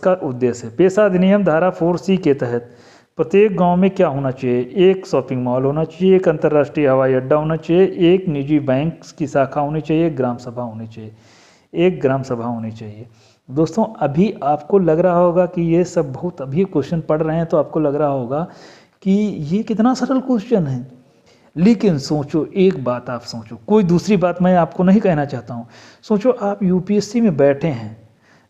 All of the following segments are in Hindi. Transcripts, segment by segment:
इसका उद्देश्य है। पेशा अधिनियम धारा 4C के तहत प्रत्येक गांव में क्या होना चाहिए? एक शॉपिंग मॉल होना चाहिए, एक अंतर्राष्ट्रीय हवाई अड्डा होना चाहिए, एक निजी बैंक की शाखा होनी चाहिए, एक ग्राम सभा होनी चाहिए, एक ग्राम सभा होनी चाहिए। दोस्तों अभी आपको लग रहा होगा कि ये सब बहुत, अभी क्वेश्चन पढ़ रहे हैं तो आपको लग रहा होगा कि ये कितना सरल क्वेश्चन है, लेकिन सोचो एक बात, आप सोचो, कोई दूसरी बात मैं आपको नहीं कहना चाहता हूँ। सोचो आप यूपीएससी में बैठे हैं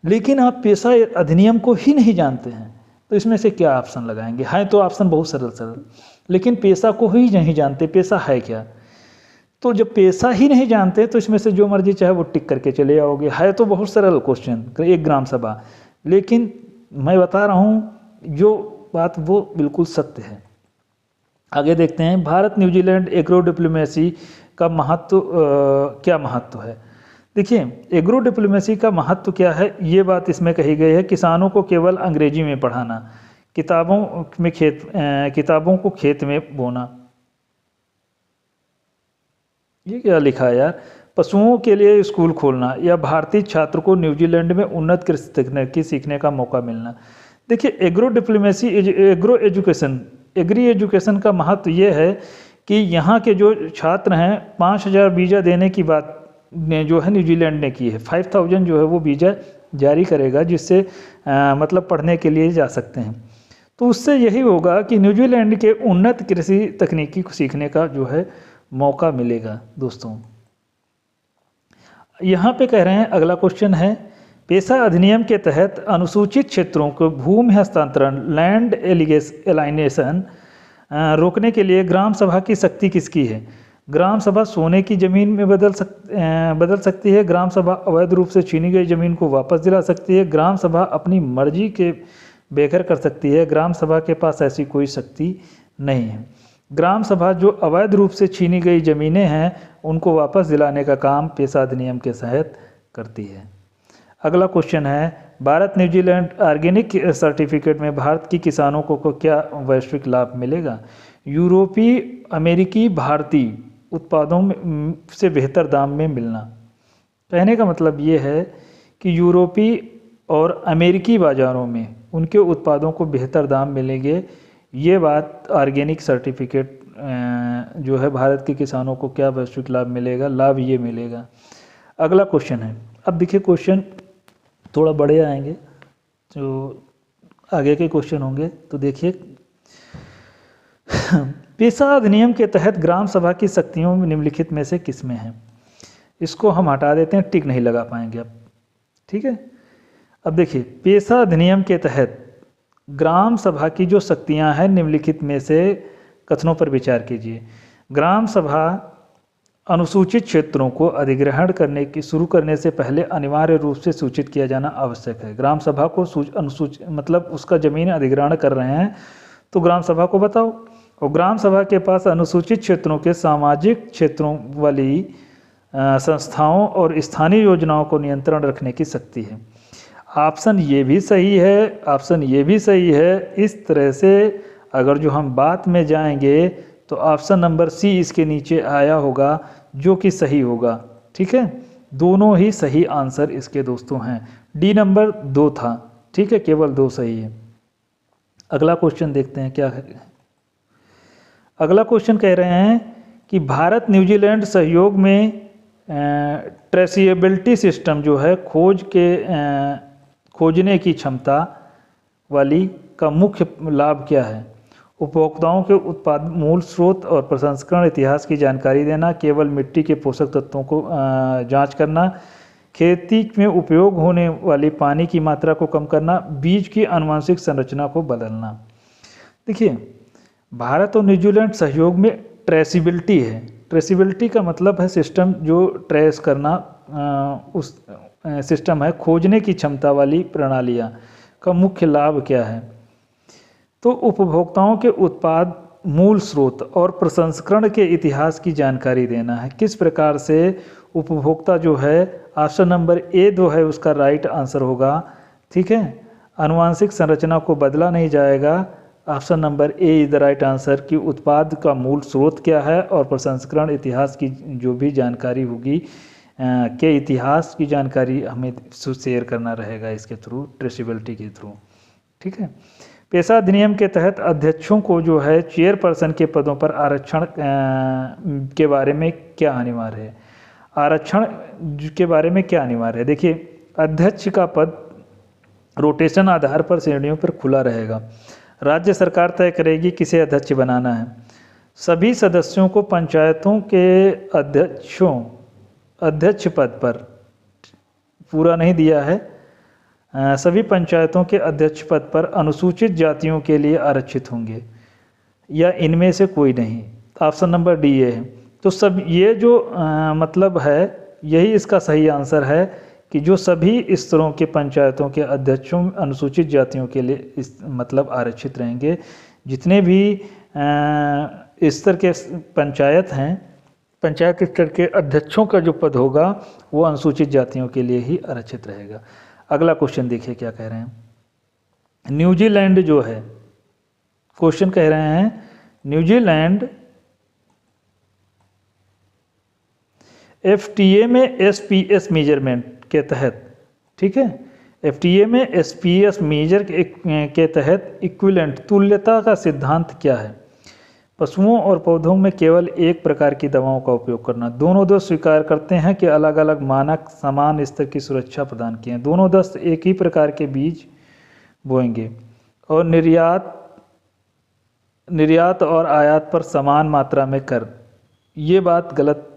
लेकिन आप पेशा अधिनियम को ही नहीं जानते हैं, तो इसमें से क्या ऑप्शन लगाएंगे? है तो ऑप्शन बहुत सरल सरल, लेकिन पेशा को ही नहीं जानते, पेशा है क्या? तो जब पेशा ही नहीं जानते तो इसमें से जो मर्जी चाहे वो टिक करके चले आओगे। है तो बहुत सरल क्वेश्चन, एक ग्राम सभा, लेकिन मैं बता रहा हूँ जो बात वो बिल्कुल सत्य है। आगे देखते हैं, भारत न्यूजीलैंड एग्रो डिप्लोमेसी का महत्व क्या महत्व है? देखिए एग्रो डिप्लोमेसी का महत्व क्या है, ये बात इसमें कही गई है। किसानों को केवल अंग्रेजी में पढ़ाना, किताबों को खेत में बोना। ये क्या लिखा है यार? पशुओं के लिए स्कूल खोलना, या भारतीय छात्र को न्यूजीलैंड में उन्नत कृषि तकनीकी सीखने का मौका मिलना। देखिए agro diplomacy, agro education, agri education का महत्व ये है कि यहाँ के जो छात्र हैं 5000 वीज़ा देने की बात ने जो है न्यूजीलैंड ने की है। 5000 जो है वो वीज़ा जारी करेगा, जिससे मतलब पढ़ने के लिए जा सकते हैं। तो उससे यही होगा कि न्यूजीलैंड के उन्नत कृषि तकनीकी को सीखने का जो है मौका मिलेगा। दोस्तों यहाँ पे कह रहे हैं, अगला क्वेश्चन है, पेशा अधिनियम के तहत अनुसूचित क्षेत्रों को भूमि हस्तांतरण, लैंड एलाइनेशन रोकने के लिए ग्राम सभा की शक्ति किसकी है? ग्राम सभा सोने की ज़मीन में बदल सकती है, ग्राम सभा अवैध रूप से छीनी गई ज़मीन को वापस दिला सकती है, ग्राम सभा अपनी मर्जी के बेघर कर सकती है। ग्राम सभा के पास ऐसी कोई शक्ति नहीं है। ग्राम सभा जो अवैध रूप से छीनी गई ज़मीनें हैं उनको वापस दिलाने का काम पेशा अधिनियम के तहत करती है। अगला क्वेश्चन है, भारत न्यूजीलैंड ऑर्गेनिक सर्टिफिकेट में भारत की किसानों को क्या वैश्विक लाभ मिलेगा? यूरोपीय, अमेरिकी, भारतीय उत्पादों से बेहतर दाम में मिलना। कहने का मतलब ये है कि यूरोपीय और अमेरिकी बाज़ारों में उनके उत्पादों को बेहतर दाम मिलेंगे। ये बात ऑर्गेनिक सर्टिफिकेट जो है, भारत के किसानों को क्या वैश्विक लाभ मिलेगा? लाभ ये मिलेगा। अगला क्वेश्चन है, अब देखिए क्वेश्चन थोड़ा बड़े आएंगे, जो आगे के क्वेश्चन होंगे। तो देखिए पेशा अधिनियम के तहत ग्राम सभा की शक्तियों में निम्नलिखित में से किसमें है? इसको हम हटा देते हैं, टिक नहीं लगा पाएंगे अब, ठीक है। अब देखिए पेशा अधिनियम के तहत ग्राम सभा की जो शक्तियां हैं निम्नलिखित में से कथनों पर विचार कीजिए। ग्राम सभा अनुसूचित क्षेत्रों को अधिग्रहण करने की शुरू करने से पहले अनिवार्य रूप से सूचित किया जाना आवश्यक है। ग्राम सभा को अनुसूचित मतलब उसका जमीन अधिग्रहण कर रहे हैं तो ग्राम सभा को बताओ। और ग्राम सभा के पास अनुसूचित क्षेत्रों के सामाजिक क्षेत्रों वाली संस्थाओं और स्थानीय योजनाओं को नियंत्रण रखने की शक्ति है। ऑप्शन ये भी सही है, ऑप्शन ये भी सही है। इस तरह से अगर जो हम बात में जाएंगे तो ऑप्शन नंबर सी इसके नीचे आया होगा, जो कि सही होगा, ठीक है। दोनों ही सही आंसर इसके दोस्तों हैं। डी नंबर 2 था, ठीक है, केवल 2 सही है। अगला क्वेश्चन देखते हैं क्या है। अगला क्वेश्चन कह रहे हैं कि भारत न्यूजीलैंड सहयोग में ट्रेसिएबिलिटी सिस्टम जो है खोजने की क्षमता वाली का मुख्य लाभ क्या है? उपभोक्ताओं के उत्पाद मूल स्रोत और प्रसंस्करण इतिहास की जानकारी देना, केवल मिट्टी के पोषक तत्वों को जांच करना, खेती में उपयोग होने वाली पानी की मात्रा को कम करना, बीज की आनुवंशिक संरचना को बदलना। देखिए भारत और न्यूजीलैंड सहयोग में ट्रेसिबिलिटी है। ट्रेसिबिलिटी का मतलब है सिस्टम जो ट्रेस करना, उस सिस्टम है। खोजने की क्षमता वाली प्रणालियाँ का मुख्य लाभ क्या है? तो उपभोक्ताओं के उत्पाद मूल स्रोत और प्रसंस्करण के इतिहास की जानकारी देना है। किस प्रकार से उपभोक्ता जो है, ऑप्शन नंबर ए जो है उसका राइट आंसर होगा, ठीक है। आनुवांशिक संरचना को बदला नहीं जाएगा, option number A is the right answer. कि उत्पाद का मूल स्रोत क्या है और प्रसंस्करण इतिहास की जो भी जानकारी होगी के इतिहास की जानकारी हमें शेयर करना रहेगा इसके थ्रू, ट्रेसिबिलिटी के थ्रू। ठीक है। पेशा अधिनियम के तहत अध्यक्षों को जो है चेयरपर्सन के पदों पर आरक्षण के बारे में क्या अनिवार्य है? आरक्षण के बारे में क्या अनिवार्य है? देखिए, अध्यक्ष का पद रोटेशन आधार पर श्रेणियों पर खुला रहेगा। राज्य सरकार तय करेगी किसे अध्यक्ष बनाना है। सभी सदस्यों को पंचायतों के अध्यक्ष पद पर पूरा नहीं दिया है, सभी पंचायतों के अध्यक्ष पद पर अनुसूचित जातियों के लिए आरक्षित होंगे या इनमें से कोई नहीं। ऑप्शन नंबर डी ये है। तो सब ये जो मतलब है, यही इसका सही आंसर है कि जो सभी स्तरों के पंचायतों के अध्यक्षों अनुसूचित जातियों के लिए मतलब आरक्षित रहेंगे। जितने भी स्तर के पंचायत हैं, पंचायत स्तर के अध्यक्षों का जो पद होगा वो अनुसूचित जातियों के लिए ही आरक्षित रहेगा। अगला क्वेश्चन देखिए क्या कह रहे हैं। न्यूजीलैंड जो है, क्वेश्चन कह रहे हैं न्यूजीलैंड एफटीए में एसपीएस मेजरमेंट के तहत, ठीक है, एफटीए में एसपीएस मेजर के तहत इक्विवेलेंट तुल्यता का सिद्धांत क्या है? पशुओं और पौधों में केवल एक प्रकार की दवाओं का उपयोग करना। दोनों देश स्वीकार करते हैं कि अलग अलग मानक समान स्तर की सुरक्षा प्रदान किए हैं। दोनों देश एक ही प्रकार के बीज बोएंगे और निर्यात और आयात पर समान मात्रा में कर। ये बात गलत,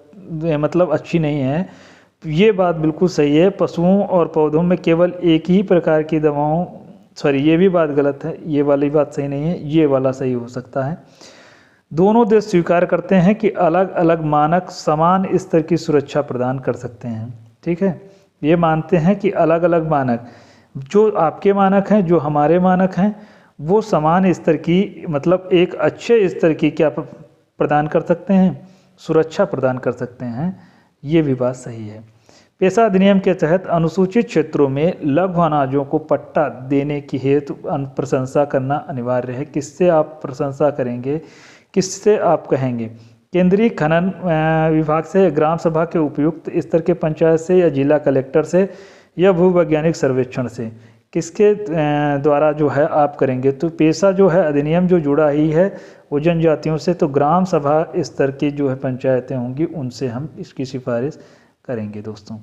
मतलब अच्छी नहीं है। ये बात बिल्कुल सही है। पशुओं और पौधों में केवल एक ही प्रकार की दवाओं, सॉरी ये भी बात गलत है, ये वाली बात सही नहीं है, ये वाला सही हो सकता है। दोनों देश स्वीकार करते हैं कि अलग अलग मानक समान स्तर की सुरक्षा प्रदान कर सकते हैं। ठीक है, ये मानते हैं कि अलग अलग मानक, जो आपके मानक हैं, जो हमारे मानक हैं, वो समान स्तर की, मतलब एक अच्छे स्तर की क्या प्रदान कर सकते हैं, सुरक्षा प्रदान कर सकते हैं। ये भी बात सही है। पेशा अधिनियम के तहत अनुसूचित क्षेत्रों में लघु अनाजों को पट्टा देने की हेतु प्रशंसा करना अनिवार्य है। किससे आप प्रशंसा करेंगे, किससे आप कहेंगे? केंद्रीय खनन विभाग से, ग्राम सभा के उपयुक्त स्तर के पंचायत से, या जिला कलेक्टर से, या भूवैज्ञानिक सर्वेक्षण से? किसके द्वारा जो है आप करेंगे? तो पेशा जो है अधिनियम जो जुड़ा ही है वो जनजातियों से, तो ग्राम सभा स्तर की जो है पंचायतें होंगी उनसे हम इसकी सिफारिश करेंगे दोस्तों।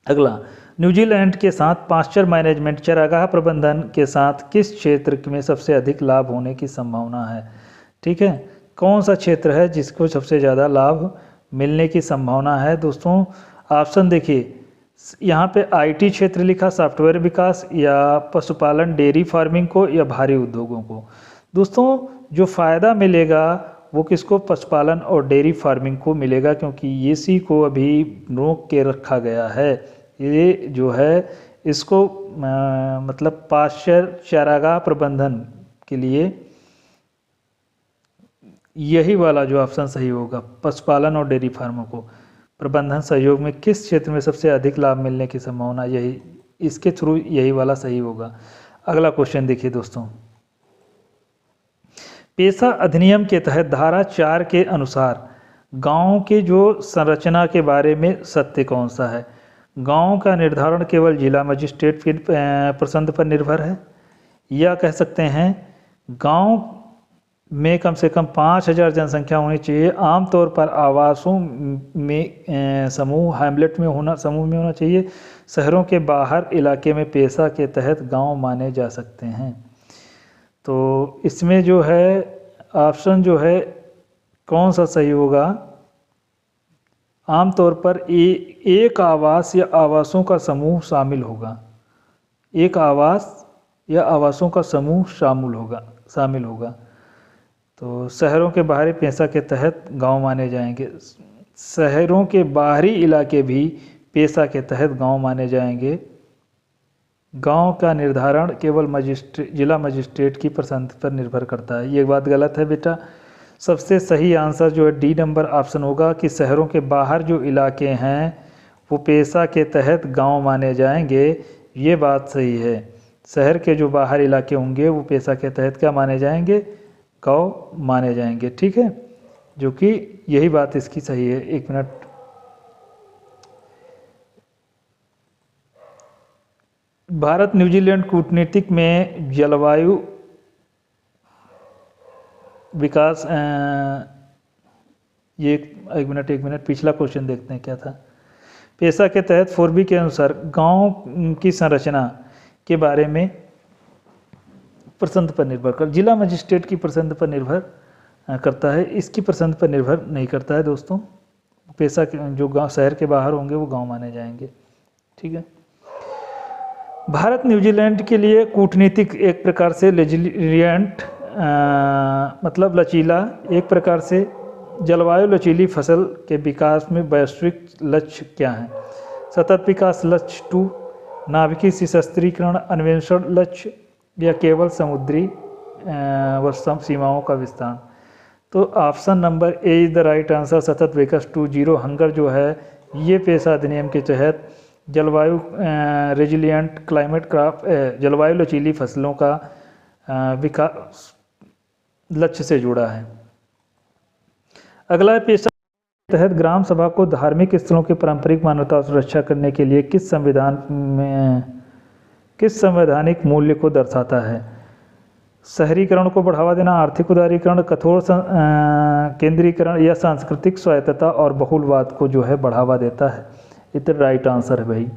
अगला, न्यूजीलैंड के साथ पास्चर मैनेजमेंट चारागाह प्रबंधन के साथ किस क्षेत्र में सबसे अधिक लाभ होने की संभावना है? ठीक है, कौन सा क्षेत्र है जिसको सबसे ज़्यादा लाभ मिलने की संभावना है दोस्तों? ऑप्शन देखिए, यहाँ पे आईटी क्षेत्र लिखा, सॉफ्टवेयर विकास, या पशुपालन डेयरी फार्मिंग को, या भारी उद्योगों को। दोस्तों जो फ़ायदा मिलेगा वो किसको? पशुपालन और डेयरी फार्मिंग को मिलेगा, क्योंकि ये सी को अभी रोक के रखा गया है। ये जो है इसको मतलब पास्चर चारागाह प्रबंधन के लिए यही वाला जो ऑप्शन सही होगा, पशुपालन और डेयरी फार्मों को प्रबंधन सहयोग में किस क्षेत्र में सबसे अधिक लाभ मिलने की संभावना, यही इसके थ्रू यही वाला सही होगा। अगला क्वेश्चन देखिए दोस्तों, पेशा अधिनियम के तहत धारा 4 के अनुसार गांव के जो संरचना के बारे में सत्य कौन सा है? गांव का निर्धारण केवल जिला मजिस्ट्रेट की पसंद पर निर्भर है, या कह सकते हैं गांव में कम से कम 5000 जनसंख्या होनी चाहिए। आमतौर पर आवासों में समूह हैमलेट में होना चाहिए। शहरों के बाहर इलाके में पेशा के तहत गांव माने जा सकते हैं। तो इसमें जो है ऑप्शन जो है कौन सा सही होगा? आमतौर पर एक आवास या आवासों का समूह शामिल होगा। एक आवास या आवासों का समूह शामिल होगा। तो शहरों के बाहरी पेशा के तहत गांव माने जाएंगे। शहरों के बाहरी इलाके भी पेशा के तहत गांव माने जाएंगे। गांव का निर्धारण केवल जिला मजिस्ट्रेट की पसंद पर निर्भर करता है। ये बात गलत है बेटा। सबसे सही आंसर जो है डी नंबर ऑप्शन होगा कि शहरों के बाहर जो इलाके हैं वो पेशा के तहत गांव माने जाएंगे। ये बात सही है। शहर के जो बाहर इलाके होंगे वो पेशा के तहत क्या माने जाएंगे? गांव माने जाएंगे। ठीक है, जो कि यही बात इसकी सही है। एक मिनट, भारत न्यूजीलैंड कूटनीतिक में जलवायु विकास ये एक मिनट पिछला क्वेश्चन देखते हैं क्या था। पेशा के तहत 4B के अनुसार गांव की संरचना के बारे में पसंद पर निर्भर कर, जिला मजिस्ट्रेट की पसंद पर निर्भर करता है, इसकी पसंद पर निर्भर नहीं करता है दोस्तों। पेशा के जो गांव शहर के बाहर होंगे वो गांव माने जाएंगे। ठीक है। भारत न्यूजीलैंड के लिए कूटनीतिक एक प्रकार से रेजिलिएंट मतलब लचीला, एक प्रकार से जलवायु लचीली फसल के विकास में वैश्विक लक्ष्य क्या हैं? सतत विकास लक्ष्य 2, नाभिकीय सशस्त्रीकरण अन्वेषण लक्ष्य, या केवल समुद्री व सीमाओं का विस्तार। तो option number A is the right answer, सतत विकास 2 जीरो हंगर जो है ये पेशा अधिनियम के तहत जलवायु रेजिलिएंट क्लाइमेट क्राफ्ट जलवायु लचीली फसलों का विकास लक्ष्य से जुड़ा है। अगला पेशा के तहत ग्राम सभा को धार्मिक स्थलों की पारंपरिक मान्यता और सुरक्षा करने के लिए किस संवैधानिक मूल्य को दर्शाता है? शहरीकरण को बढ़ावा देना, आर्थिक उदारीकरण, कठोर केंद्रीकरण, या सांस्कृतिक स्वायत्तता और बहुलवाद को जो है बढ़ावा देता है। इतना राइट आंसर है भाई।